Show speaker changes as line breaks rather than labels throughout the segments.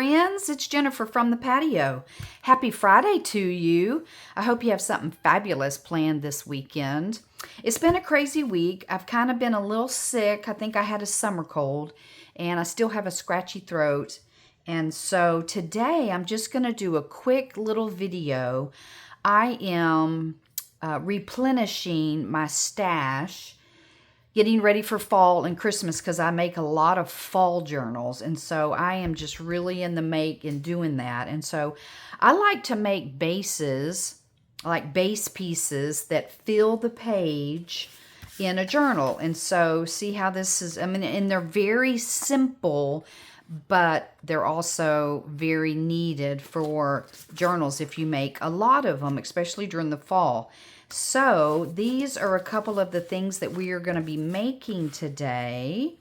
friends. It's Jennifer from the patio. Happy Friday to you. I hope you have something fabulous planned this weekend. It's been a crazy week. I've kind of been a little sick. I think I had a summer cold, and I still have a scratchy throat. And so today I'm just going to do a quick little video. I am replenishing my stash, getting ready for fall and Christmas because I make a lot of fall journals. And so I am just really in the make and doing that. And so I like to make bases, like base pieces that fill the page in a journal. And so see how this is, I mean, and they're very simple, but they're also very needed for journals if you make a lot of them, especially during the fall. So these are a couple of the things that we are going to be making today.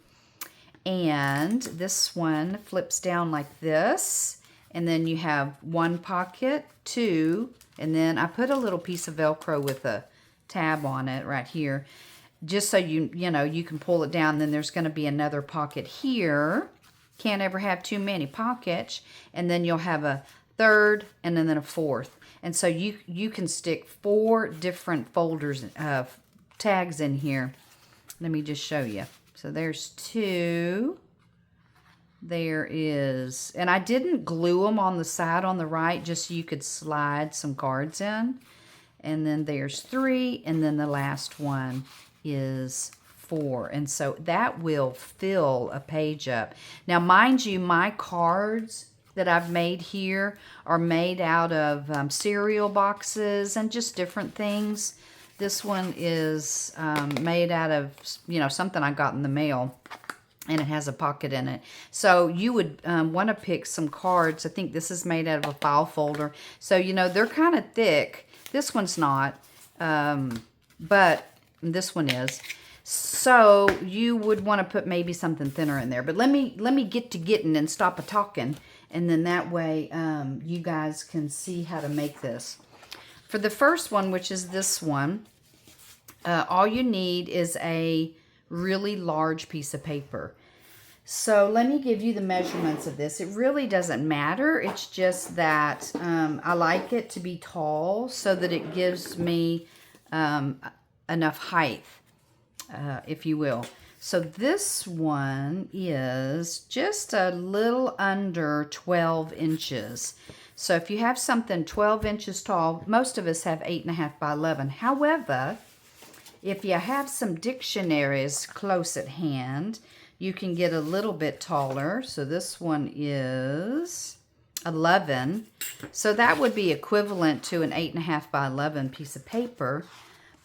And this one flips down like this. And then you have one pocket, two, and then I put a little piece of Velcro with a tab on it right here, just so you know you can pull it down. Then there's going to be another pocket here. Can't ever have too many pockets. And then you'll have a third and then a fourth. And so you can stick 4 different folders, tags in here. Let me just show you. So there's 2. There is, and I didn't glue them on the side on the right, just so you could slide some cards in. And then there's 3, and then the last one is 4. And so that will fill a page up. Now, mind you, my cards that I've made here are made out of cereal boxes and just different things. This one is made out of, something I got in the mail, and it has a pocket in it. So you would want to pick some cards. I think this is made out of a file folder. So, they're kind of thick. This one's not, but this one is. So you would want to put maybe something thinner in there. But let me get to getting and stop a-talking. And then that way you guys can see how to make this. For the first one, which is this one, all you need is a really large piece of paper. So let me give you the measurements of this. It really doesn't matter. It's just that I like it to be tall so that it gives me enough height, if you will. So this one is just a little under 12 inches. So if you have something 12 inches tall, most of us have 8.5 by 11. However, if you have some dictionaries close at hand, you can get a little bit taller. So this one is 11. So that would be equivalent to an 8.5 by 11 piece of paper.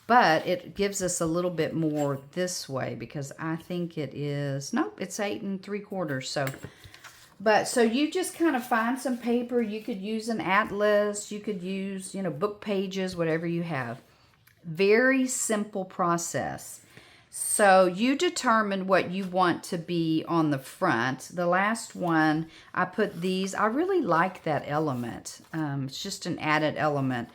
But it gives us a little bit more this way because I think it is, nope, it's 8 3/4. So you just kind of find some paper. You could use an atlas. You could use, book pages, whatever you have. Very simple process. So you determine what you want to be on the front. The last one, I put these. I really like that element. It's just an added element.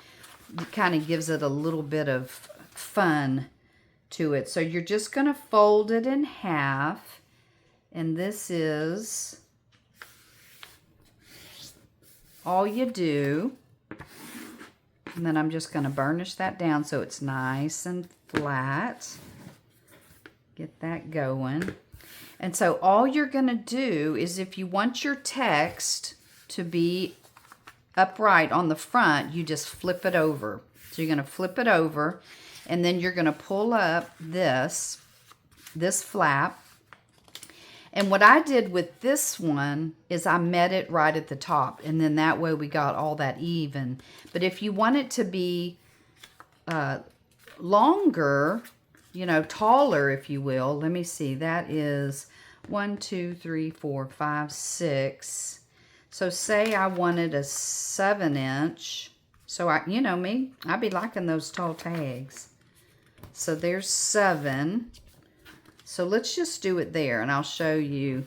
It kind of gives it a little bit of fun to it. So you're just going to fold it in half, and this is all you do. And then I'm just going to burnish that down so it's nice and flat. Get that going. And so all you're going to do is, if you want your text to be upright on the front, you just flip it over. So you're going to flip it over, and then you're going to pull up this flap. And what I did with this one is I met it right at the top, and then that way we got all that even. But if you want it to be longer, taller, if you will, let me see, that is 1, 2, 3, 4, 5, 6. So say I wanted a 7-inch. So I'd be liking those tall tags. So there's 7. So let's just do it there, and I'll show you.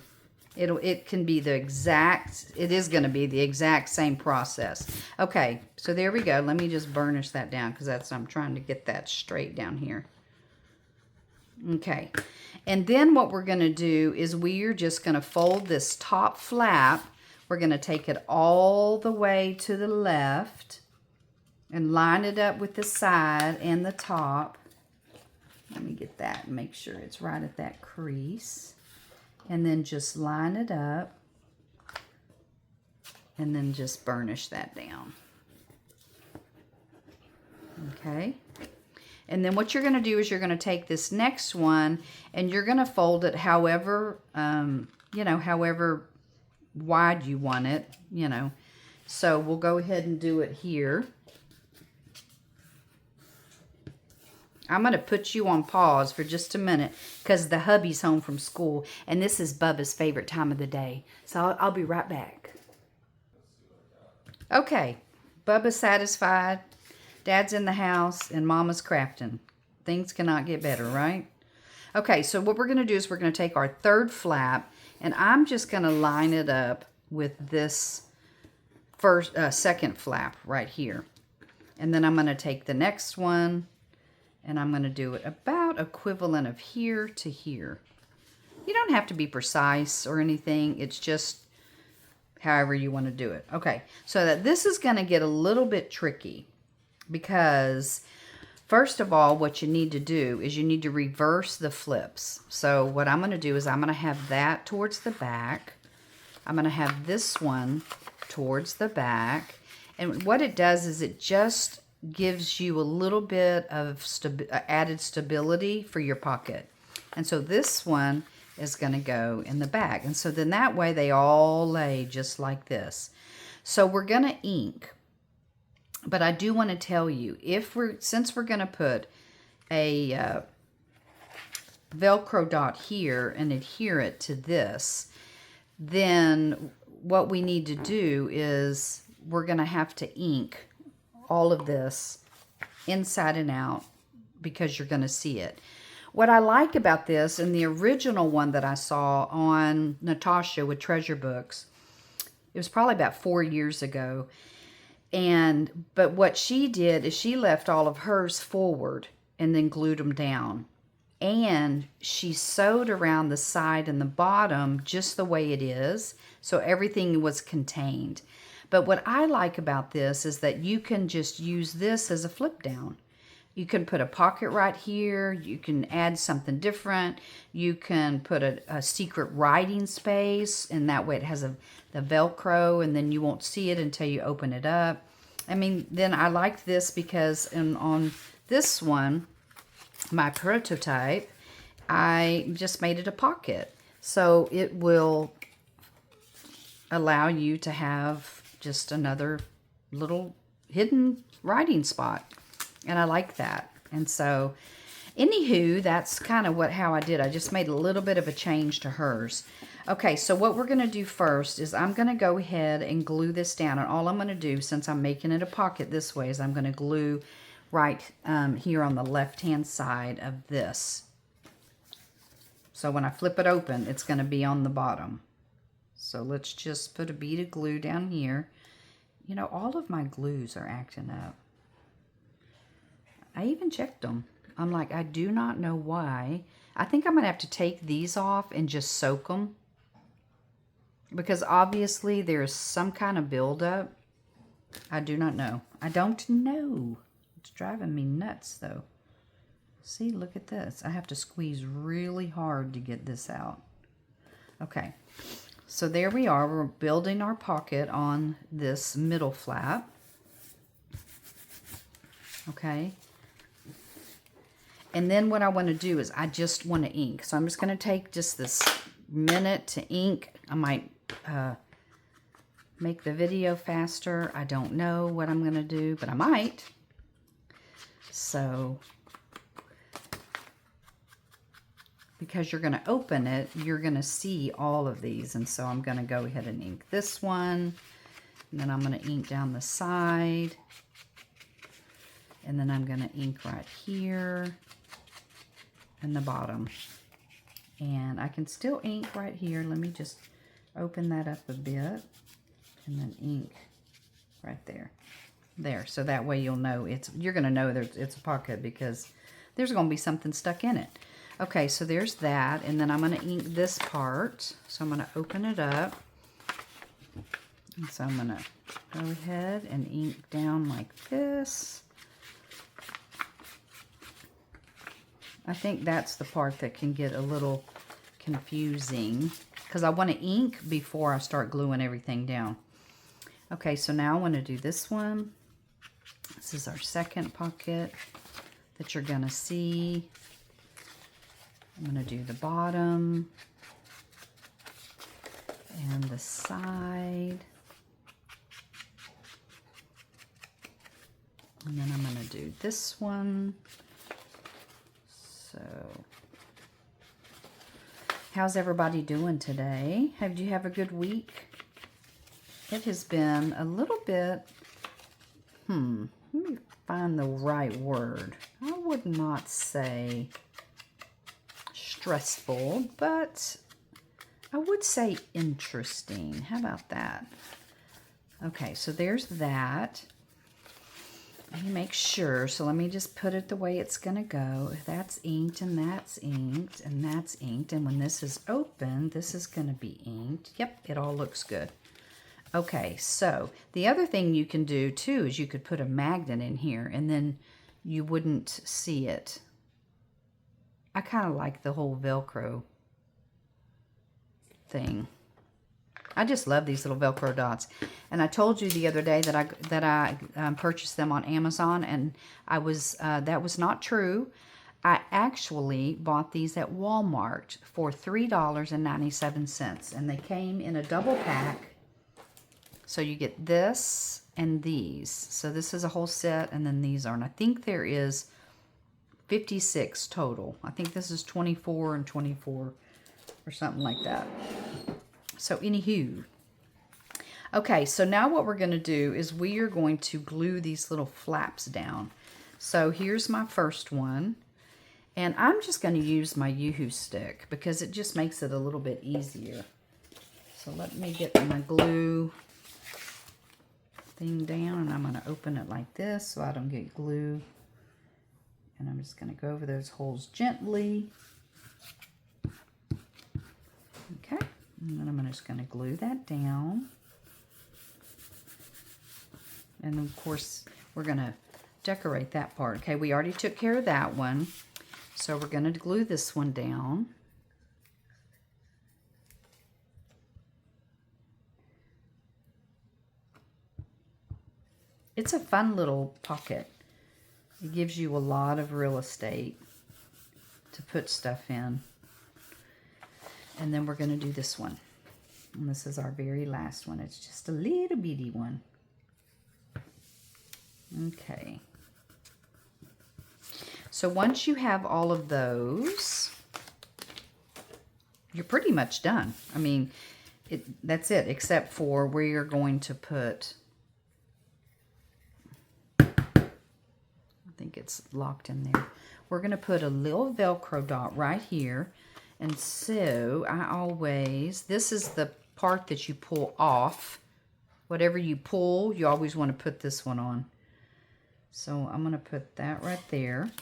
It can be the exact, it is going to be the exact same process. Okay, so there we go. Let me just burnish that down because I'm trying to get that straight down here. Okay, and then what we're going to do is we are just going to fold this top flap. We're going to take it all the way to the left and line it up with the side and the top. Let me get that and make sure it's right at that crease. And then just line it up and then just burnish that down. Okay. And then what you're going to do is you're going to take this next one and you're going to fold it however, you know, however wide you want it, you know. So we'll go ahead and do it here. I'm going to put you on pause for just a minute because the hubby's home from school and this is Bubba's favorite time of the day. So I'll be right back. Okay, Bubba's satisfied. Dad's in the house, and Mama's crafting. Things cannot get better, right? Okay, so what we're going to do is we're going to take our third flap, and I'm just going to line it up with this second flap right here. And then I'm going to take the next one, and I'm going to do it about equivalent of here to here. You don't have to be precise or anything. It's just however you want to do it. Okay, so that this is going to get a little bit tricky. Because first of all, what you need to do is you need to reverse the flips. So what I'm going to do is I'm going to have that towards the back. I'm going to have this one towards the back. And what it does is it just gives you a little bit of added stability for your pocket. And so this one is going to go in the back. And so then that way they all lay just like this. So we're going to ink. But I do want to tell you, since we're going to put a Velcro dot here and adhere it to this, then what we need to do is we're going to have to ink all of this inside and out because you're going to see it. What I like about this, and the original one that I saw on Natasha with Treasure Books, it was probably about 4 years ago. But what she did is she left all of hers forward and then glued them down. And she sewed around the side and the bottom just the way it is. So everything was contained. But what I like about this is that you can just use this as a flip down. You can put a pocket right here. You can add something different. You can put a secret writing space, and that way it has the Velcro, and then you won't see it until you open it up. I mean, then I like this because on this one, my prototype, I just made it a pocket. So it will allow you to have just another little hidden writing spot. And I like that. And so, anywho, that's kind of how I did. I just made a little bit of a change to hers. Okay, so what we're going to do first is I'm going to go ahead and glue this down. And all I'm going to do, since I'm making it a pocket this way, is I'm going to glue right here on the left-hand side of this. So when I flip it open, it's going to be on the bottom. So let's just put a bead of glue down here. You know, all of my glues are acting up. I even checked them. I'm like, I do not know why. I think I'm going to have to take these off and just soak them. Because obviously there's some kind of buildup. I do not know. I don't know. It's driving me nuts though. See, look at this. I have to squeeze really hard to get this out. Okay. So there we are. We're building our pocket on this middle flap. Okay. And then what I want to do is I just want to ink. So I'm just going to take just this minute to ink. I might make the video faster. I don't know what I'm going to do, but I might. So, because you're going to open it, you're going to see all of these. And so I'm going to go ahead and ink this one. And then I'm going to ink down the side. And then I'm going to ink right here. And the bottom. And I can still ink right here. Let me just open that up a bit and then ink right there. There, so that way you'll know you're going to know that it's a pocket because there's going to be something stuck in it. Okay, so there's that, and then I'm going to ink this part. So I'm going to open it up. And so I'm going to go ahead and ink down like this. I think that's the part that can get a little confusing because I want to ink before I start gluing everything down. Okay, so now I want to do this one. This is our second pocket that you're going to see. I'm going to do the bottom and the side. And then I'm going to do this one. So, how's everybody doing today? Did you have a good week? It has been a little bit, let me find the right word. I would not say stressful, but I would say interesting. How about that? Okay, so there's that. Let me make sure. So let me just put it the way it's going to go. That's inked and that's inked and that's inked. And when this is open, this is going to be inked. Yep, it all looks good. Okay, so the other thing you can do too is you could put a magnet in here and then you wouldn't see it. I kind of like the whole Velcro thing. I just love these little Velcro dots. And I told you the other day that I purchased them on Amazon, and I was that was not true. I actually bought these at Walmart for $3.97, and they came in a double pack. So you get this and these. So this is a whole set, and then these are. And I think there is 56 total. I think this is 24 and 24 or something like that. So anywho, okay, so now what we're going to do is we are going to glue these little flaps down. So here's my first one, and I'm just going to use my UHU stick because it just makes it a little bit easier. So let me get my glue thing down, and I'm going to open it like this so I don't get glue. And I'm just going to go over those holes gently. Okay. And then I'm just going to glue that down. And of course, we're going to decorate that part. Okay, we already took care of that one. So we're going to glue this one down. It's a fun little pocket. It gives you a lot of real estate to put stuff in. And then we're going to do this one. And this is our very last one. It's just a little bitty one. Okay. So once you have all of those, you're pretty much done. I mean, that's it, except for where you're going to put, I think it's locked in there. We're going to put a little Velcro dot right here. And so I always, this is the part that you pull off. Whatever you pull, you always want to put this one on. So I'm going to put that right there.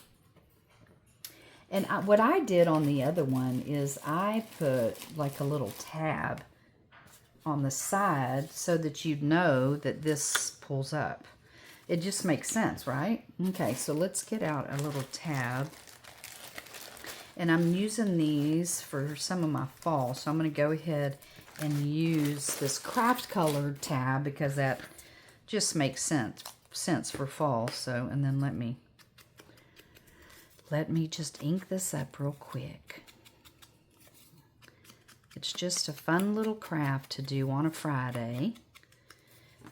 And what I did on the other one is I put like a little tab on the side so that you'd know that this pulls up. It just makes sense, right? Okay, so let's get out a little tab. And I'm using these for some of my fall. So I'm going to go ahead and use this craft colored tab because that just makes sense for fall. So, and then let me just ink this up real quick. It's just a fun little craft to do on a Friday.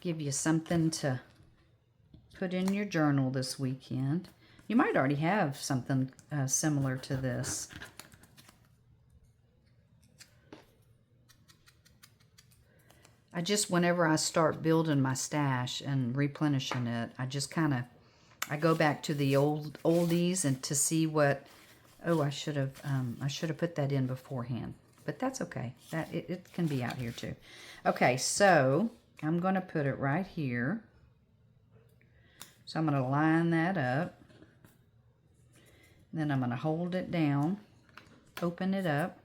Give you something to put in your journal this weekend. You might already have something similar to this. I just, whenever I start building my stash and replenishing it, I just kind of, I go back to the oldies and to see what, oh, I should have put that in beforehand. But that's okay. It can be out here too. Okay, so I'm going to put it right here. So I'm going to line that up. Then I'm going to hold it down, open it up.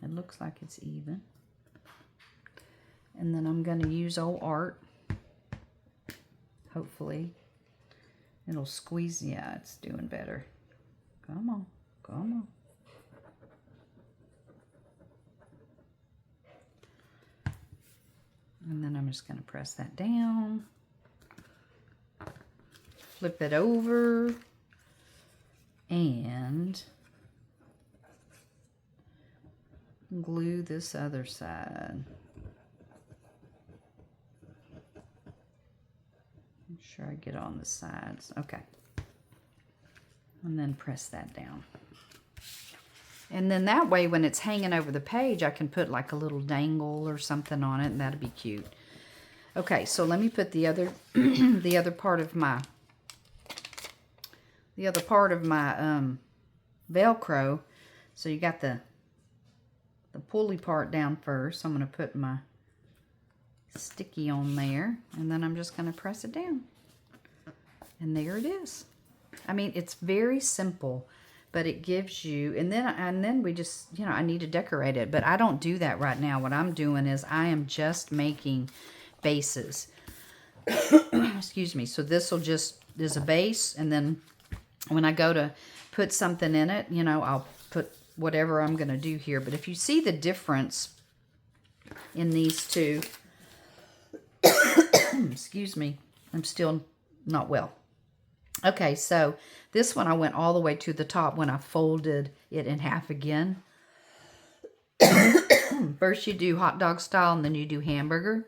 It looks like it's even. And then I'm going to use old art. Hopefully it'll squeeze. Yeah, it's doing better. Come on, come on. And then I'm just going to press that down. Flip it over. And glue this other side. Make sure I get on the sides. Okay. And then press that down. And then that way, when it's hanging over the page, I can put like a little dangle or something on it, and that'd be cute. Okay, so let me put the other the other part of my Velcro. So you got the pulley part down first. I'm going to put my sticky on there, and then I'm just going to press it down. And there it is. I mean, it's very simple, but it gives you, and then we just, you know, I need to decorate it, but I don't do that right now. What I'm doing is I am just making bases. Excuse me. So this will just, there's a base, and then when I go to put something in it, you know, I'll put whatever I'm going to do here. But if you see the difference in these two, excuse me, I'm still not well. Okay, so this one I went all the way to the top when I folded it in half again. First you do hot dog style, and then you do hamburger.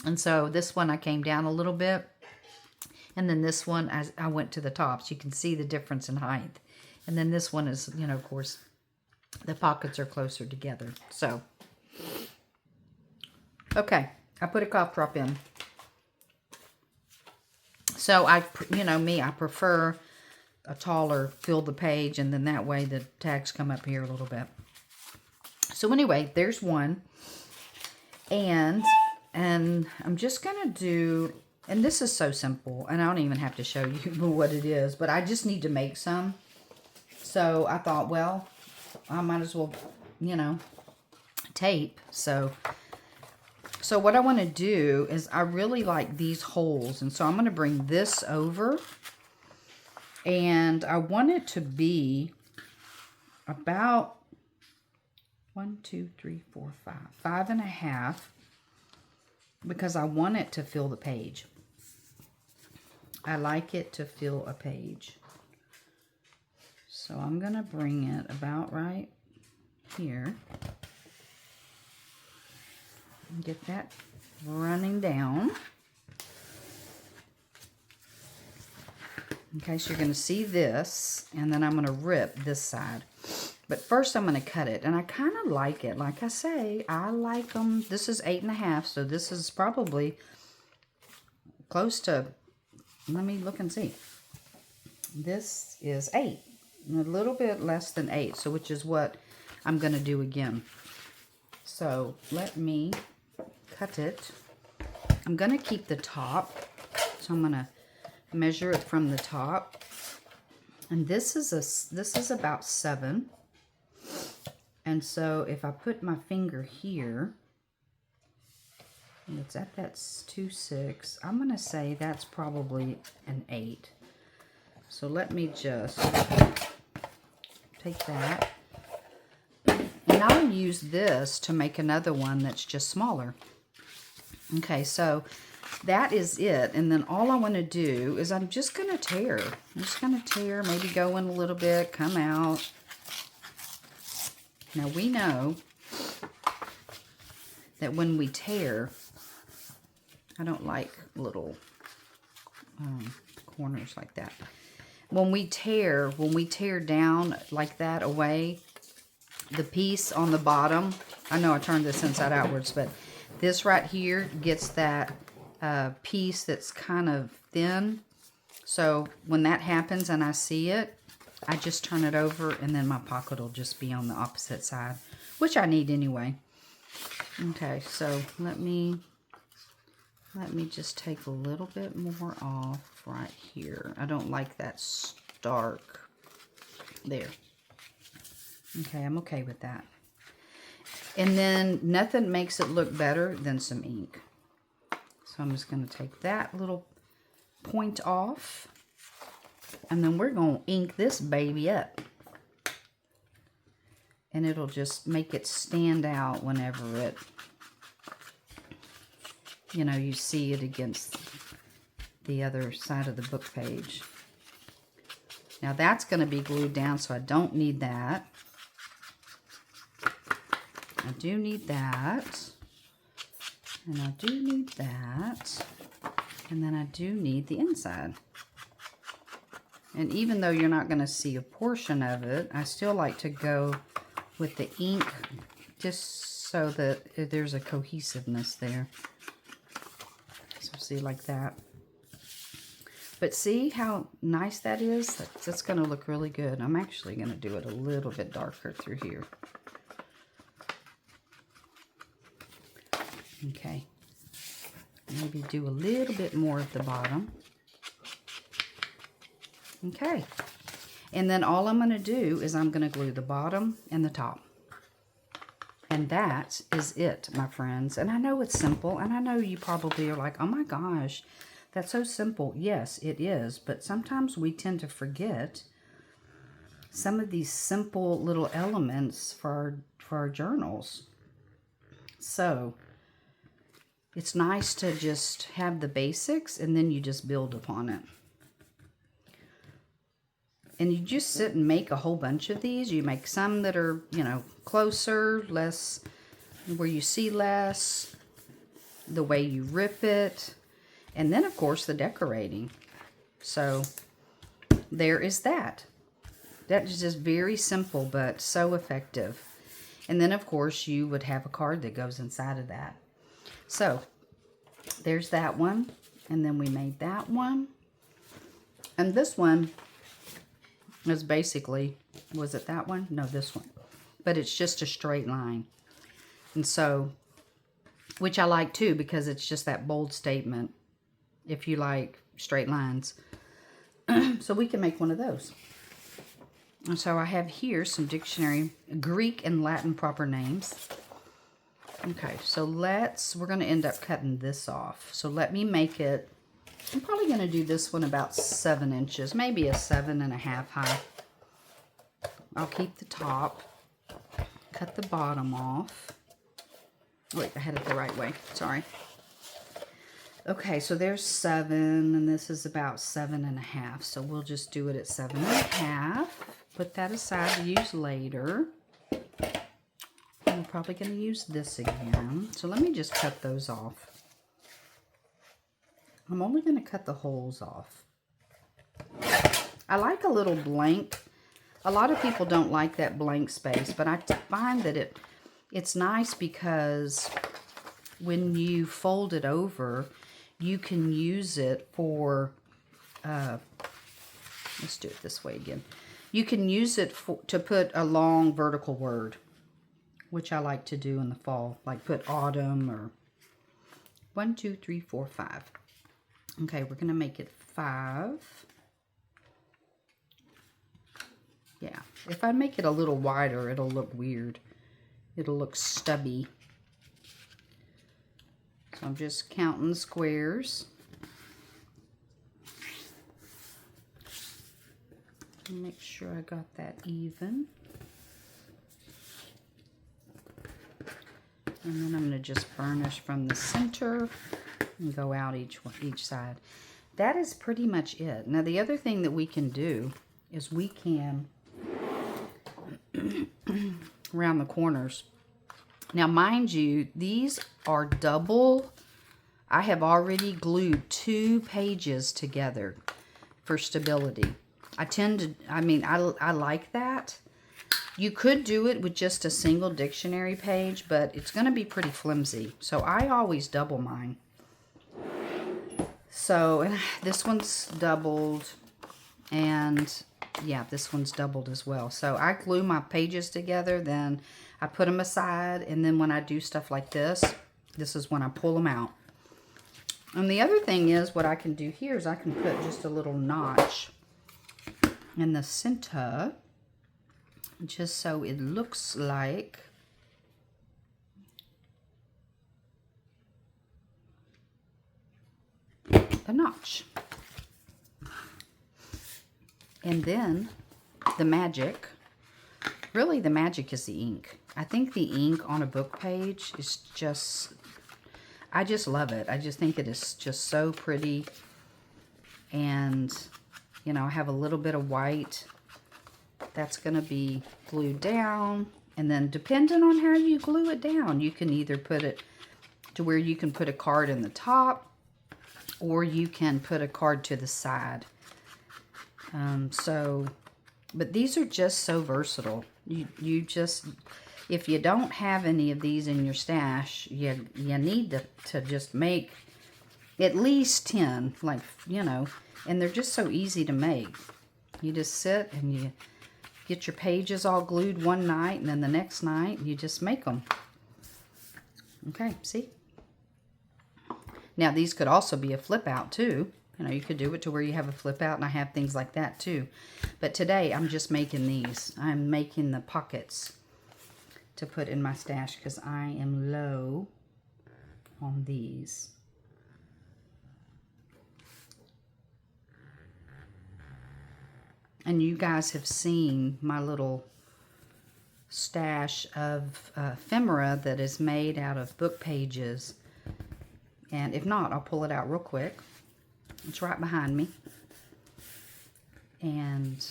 And so this one I came down a little bit. And then this one I went to the top. So you can see the difference in height. And then this one is, you know, of course, the pockets are closer together. So, okay, I put a cough drop in. So you know me, I prefer a taller, fill the page, and then that way the tags come up here a little bit. So anyway, there's one. And I'm just going to do, and this is so simple, and I don't even have to show you what it is, but I just need to make some. So I thought, well, I might as well, you know, tape. So what I want to do is I really like these holes. And so I'm going to bring this over. And I want it to be about 1, 2, 3, 4, 5, 5.5. Because I want it to fill the page. I like it to fill a page. So I'm going to bring it about right here. Get that running down. Okay, so you're going to see this, and then I'm going to rip this side. But first I'm going to cut it, and I kind of like it. Like I say, I like them. This is 8.5, so this is probably close to, let me look and see. This is 8, a little bit less than 8, so which is what I'm going to do again. So let me cut it. I'm going to keep the top, so I'm going to measure it from the top. And this is about 7. And so if I put my finger here, and it's at that 2.6, I'm going to say that's probably an 8. So let me just take that. And I'll use this to make another one that's just smaller. Okay, so that is it. And then all I want to do is I'm just going to tear. I'm just going to tear, maybe go in a little bit, come out. Now we know that when we tear, I don't like little corners like that. When we tear down like that away, the piece on the bottom, I know I turned this inside outwards, but this right here gets that piece that's kind of thin. So when that happens and I see it, I just turn it over, and then my pocket will just be on the opposite side, which I need anyway. Okay, so let me just take a little bit more off right here. I don't like that stark there. Okay, I'm okay with that. And then nothing makes it look better than some ink. So I'm just going to take that little point off. And then we're going to ink this baby up. And it'll just make it stand out whenever it, you know, you see it against the other side of the book page. Now that's going to be glued down, so I don't need that. I do need that. And I do need that. And then I do need the inside. And even though you're not going to see a portion of it, I still like to go with the ink just so that there's a cohesiveness there. So see, like that. But see how nice that is? That's going to look really good. I'm actually going to do it a little bit darker through here. Okay. Maybe do a little bit more at the bottom. Okay. And then all I'm going to do is I'm going to glue the bottom and the top. And that is it, my friends. And I know it's simple, and I know you probably are like, oh my gosh, that's so simple. Yes, it is. But sometimes we tend to forget some of these simple little elements for our journals. So it's nice to just have the basics, and then you just build upon it. And you just sit and make a whole bunch of these. You make some that are, you know, closer, less, where you see less, the way you rip it, and then, of course, the decorating. So there is that. That is just very simple, but so effective. And then, of course, you would have a card that goes inside of that. So there's that one. And then we made that one. And this one is basically, was it that one? No, this one. But it's just a straight line. And so, which I like too, because it's just that bold statement if you like straight lines. So we can make one of those. And so I have here some dictionary, Greek and Latin proper names. Okay, so we're going to end up cutting this off. So let me make it, I'm probably going to do this one about 7 inches, maybe a 7.5 high. I'll keep the top, cut the bottom off. Wait, I had it the right way, sorry. Okay, so there's 7, and this is about 7.5. So we'll just do it at 7.5. Put that aside to use later. I'm probably going to use this again. So let me just cut those off. I'm only going to cut the holes off. I like a little blank. A lot of people don't like that blank space, but I find that it's nice because when you fold it over, you can use it for, let's do it this way again. You can use it to put a long vertical word, which I like to do in the fall, like put autumn or 1, 2, 3, 4, 5. Okay, we're going to make it 5. Yeah, if I make it a little wider, it'll look weird. It'll look stubby. So I'm just counting the squares. Make sure I got that even. And then I'm going to just burnish from the center and go out each side. That is pretty much it. Now the other thing that we can do is we can around the corners. Now mind you, these are double. I have already glued 2 pages together for stability. I like that. You could do it with just a single dictionary page, but it's going to be pretty flimsy. So I always double mine. So and this one's doubled, and yeah, this one's doubled as well. So I glue my pages together, then I put them aside, and then when I do stuff like this, this is when I pull them out. And the other thing is, what I can do here is I can put just a little notch in the center, just so it looks like a notch. And then the magic, really the magic is the ink. I think the ink on a book page is just, I just love it. I just think it is just so pretty. And, you know, I have a little bit of white that's going to be glued down. And then depending on how you glue it down, you can either put it to where you can put a card in the top, or you can put a card to the side. But these are just so versatile. You just, if you don't have any of these in your stash, you need to just make at least 10, like, you know, and they're just so easy to make. You just sit and you get your pages all glued one night, and then the next night you just make them. Okay, see? Now these could also be a flip out too. You know, you could do it to where you have a flip out, and I have things like that too. But today I'm just making these. I'm making the pockets to put in my stash because I am low on these. And you guys have seen my little stash of ephemera that is made out of book pages. And if not, I'll pull it out real quick. It's right behind me. And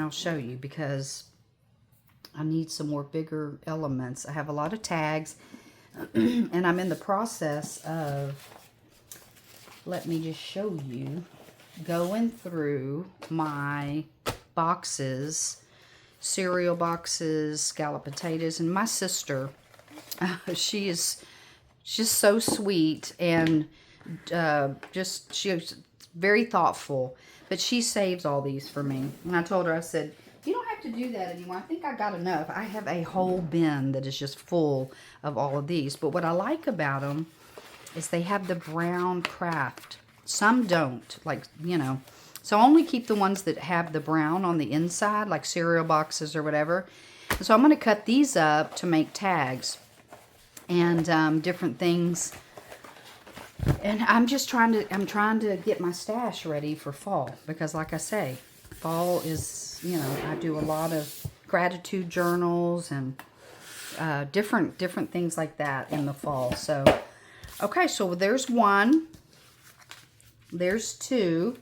I'll show you because I need some more bigger elements. I have a lot of tags and I'm in the process of, let me just show you, going through my boxes, cereal boxes, scalloped potatoes, and my sister, she's so sweet and she's very thoughtful, but she saves all these for me. And I told her, I said, you don't have to do that anymore. I think I got enough. I have a whole bin that is just full of all of these. But what I like about them is they have the brown craft. Some don't, like, you know. So I only keep the ones that have the brown on the inside, like cereal boxes or whatever. So I'm going to cut these up to make tags and different things. And I'm trying to get my stash ready for fall, because like I say, fall is, you know, I do a lot of gratitude journals and different things like that in the fall. So okay, so there's one, there's two,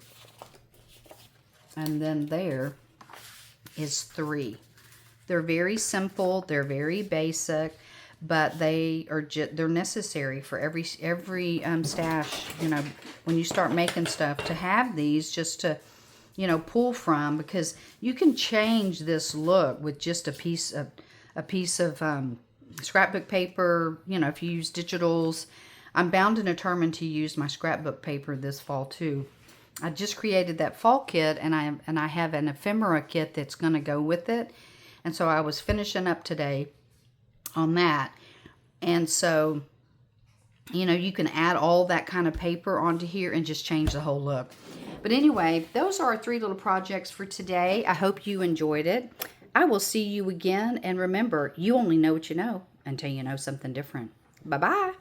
and then there is three. They're very simple, they're very basic, but they're necessary for every stash. You know, when you start making stuff, to have these just to, you know, pull from, because you can change this look with just a piece of scrapbook paper. You know, if you use digitals, I'm bound and determined to use my scrapbook paper this fall too. I just created that fall kit, and I have an ephemera kit that's going to go with it. And so I was finishing up today on that. And so, you know, you can add all that kind of paper onto here and just change the whole look. But anyway, those are our 3 little projects for today. I hope you enjoyed it. I will see you again. And remember, you only know what you know until you know something different. Bye-bye.